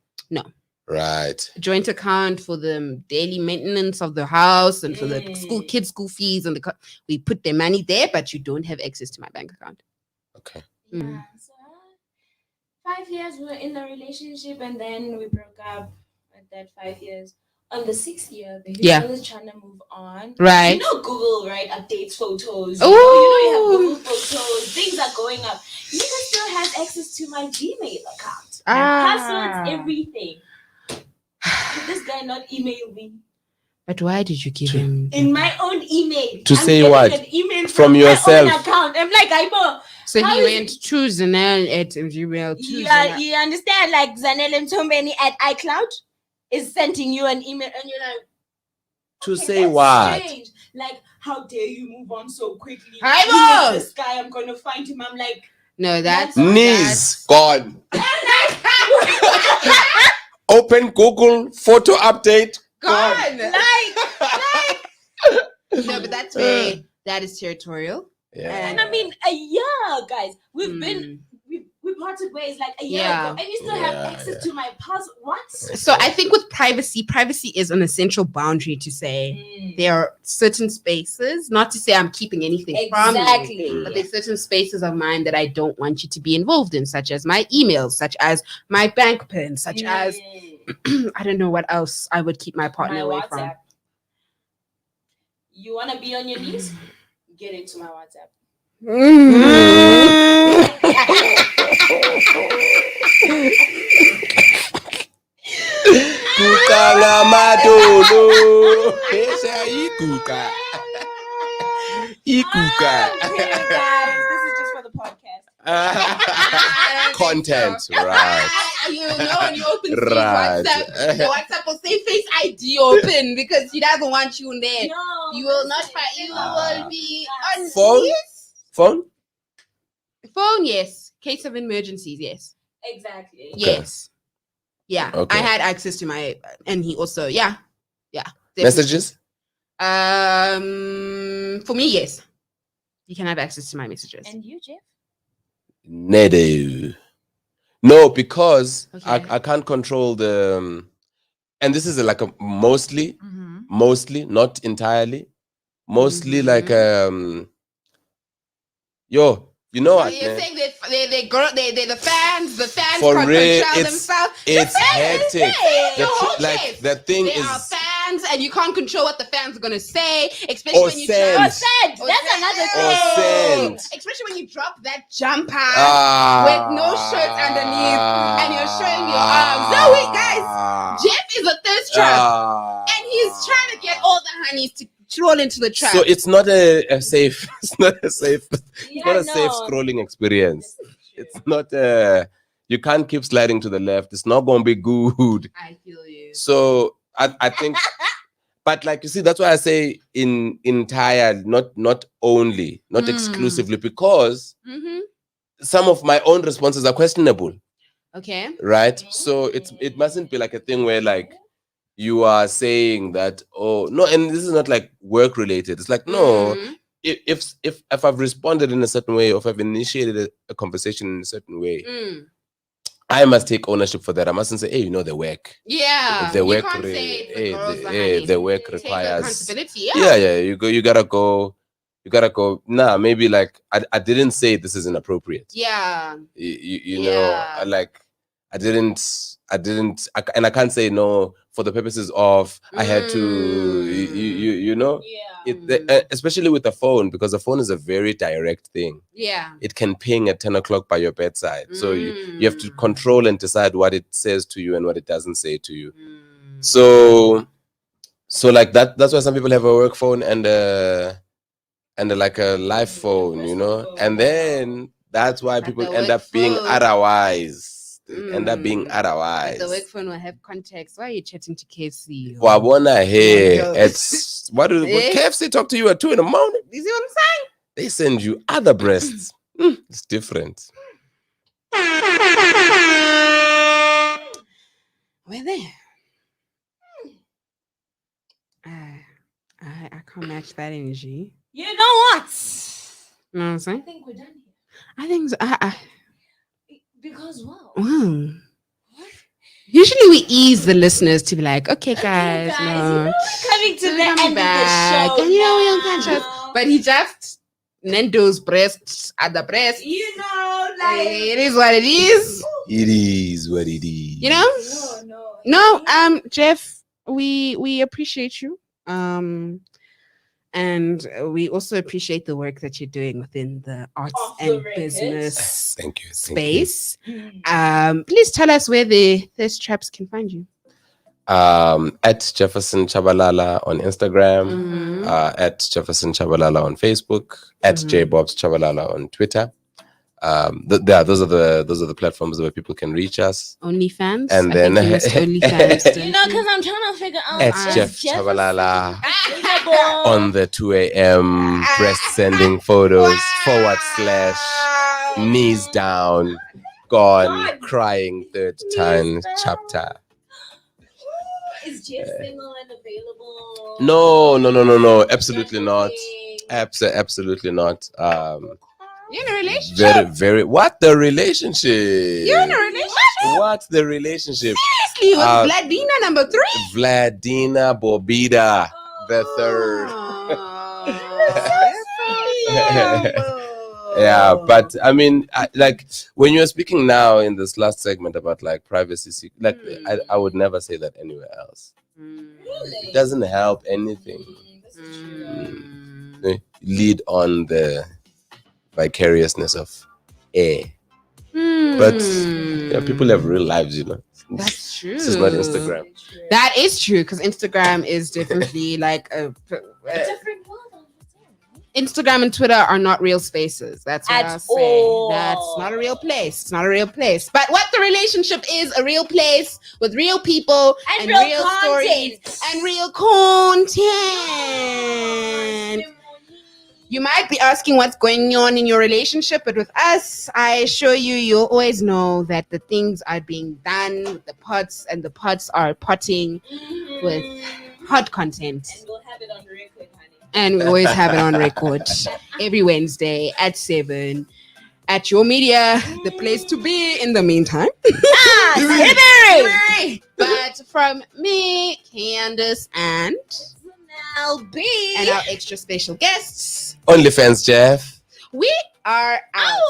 Right. Joint account for the daily maintenance of the house and for the Mm. kids' school fees, and we put their money there, but you don't have access to my bank account. Okay. Yeah. Mm. So 5 years we were in the relationship, and then we broke up at that 5 years. On the 6th year, the Yeah. was trying to move on. Right. You know, Google, right, updates photos. Ooh. You know, you have Google photos. Things are going up. Nigga still has access to my Gmail account. My passwords, everything. Did this guy not email me? But why did you give him? In my own email. To I'm say getting what? An email From my yourself. own account. I'm like, Aibo. So How he is went to Zanel at Gmail. Yeah, you understand? Like Zanel Mtombeni at iCloud is sending you an email, and you're like, To okay, say that's what? strange. Like, how dare you move on so quickly? Aibo! Who is this guy? I'm gonna find him. I'm like, No, that's Knees gone. Open Google photo update. gone. like, No, but that's very that is territorial. Yeah. and I mean, a year, guys. We've been Mm. we parted ways like a year Yeah. ago, and you still have access to my password. What? So I think with privacy is an essential boundary to say there are certain spaces, not to say I'm keeping anything from you, Exactly. but there's certain spaces of mine that I don't want you to be involved in, such as my emails, such as my bank pin, such as I don't know what else I would keep my partner my away WhatsApp. from. You want to be on your knees? Get into my WhatsApp. Kuka madolo. Esha ikuka. Ikuka. Okay, guys, this is just for the podcast. Content, right. You know, when you open Steve's Right. WhatsApp, the WhatsApp will say Face ID open because he doesn't want you in there. No, You will not listen, find. You will be on Phone? Yes. Phone? Phone, yes. Case of emergencies, yes. Exactly. Yes. Yeah. Okay. I had access to my, and he also, yeah. Definitely. Messages? For me, yes. You can have access to my messages. And you, Jeff? No, because Okay. I can't control the and this is like a mostly, not entirely, mostly like yo, you know what? You're Man? saying that they're the fans For can't real, control it's- themselves. It's hectic. Hey, The yo, thi- okay. like the thing They is are fans fans, and you can't control what the fans are gonna say, especially when you send. That's another thing. Especially when you drop that jumper with no shirt underneath and you're showing your arms. No, wait, guys. Jeff is a thirst trap, and he's trying to get all the honeys to troll into the trap. So it's not a safe. It's not a safe. It's not a safe scrolling experience. It's not you can't keep sliding to the left. It's not going to be good. I feel you. So I think, but like you see, that's why I say in entire, not only, not exclusively, because some of my own responses are questionable. Okay. Right. So it mustn't be like a thing where like you are saying that, oh no, and this is not like work related. It's like no. If I've responded in a certain way, or if I've initiated a conversation in a certain way, I must take ownership for that. I mustn't say, hey, the work. Yeah. The work, the work requires accountability. Yeah. You gotta go. Nah, maybe like I didn't say this is inappropriate. Yeah. You know, like I didn't, and I can't say no for the purposes of I had to, you know, especially with the phone, because the phone is a very direct thing. Yeah, it can ping at 10 o'clock by your bedside, so you have to control and decide what it says to you and what it doesn't say to you. So like that's why some people have a work phone and like a live phone, you know, and then that's why people end up being otherwise. End up being otherwise. The work phone will have context. Why are you chatting to KFC? Wabona here. It's what KFC talk to you at 2 a.m? You see what I'm saying? They send you other breasts. It's different. We're there. I can't match that energy. You know what? You know what I'm saying? I think we're done here. I think so. Because usually we ease the listeners to be like, okay, guys, no. You know, coming to the end of the show. And you know, we don't catch us. But he just Nendo's breasts at the breast. You know, like it is what it is. It is what it is. You know? No, Jeff, we appreciate you. And we also appreciate the work that you're doing within the arts and business space. Please tell us where the thirst traps can find you. At Jefferson Tshabalala on Instagram, at Jefferson Tshabalala on Facebook, at JBobs Tshabalala on Twitter. Those are the platforms where people can reach us. OnlyFans, and then OnlyFans. You know, because I'm trying to figure out. At Jeff Tshabalala on the 2 a.m. breast sending photos / knees down, gone, crying third time chapter. Is Jeff single and available? No, absolutely not. Absolutely not. You're in a relationship? Very. What the relationship? You're in a relationship? What the relationship? Seriously, with Vladina number 3? Vladina Bobida the third. Yeah, but I mean, like when you're speaking now in this last segment about like privacy, like I would never say that anywhere else. It doesn't help anything. Lead on the vicariousness of air. But people have real lives, you know. That's true. This is not Instagram. That is true, because Instagram is definitely like a different world. Instagram and Twitter are not real spaces. That's what I say. That's not a real place. It's not a real place. But what the relationship is, a real place with real people and real stories and real content. You might be asking what's going on in your relationship, but with us, I assure you, you'll always know that the things are being done with the pots, and the pots are potting with hot content. And we'll have it on record, honey. And we always have it on record every Wednesday at 7 at your media, the place to be in the meantime. But from me, Candace, and LB, and our extra special guests, OnlyFans Jeff, we are out.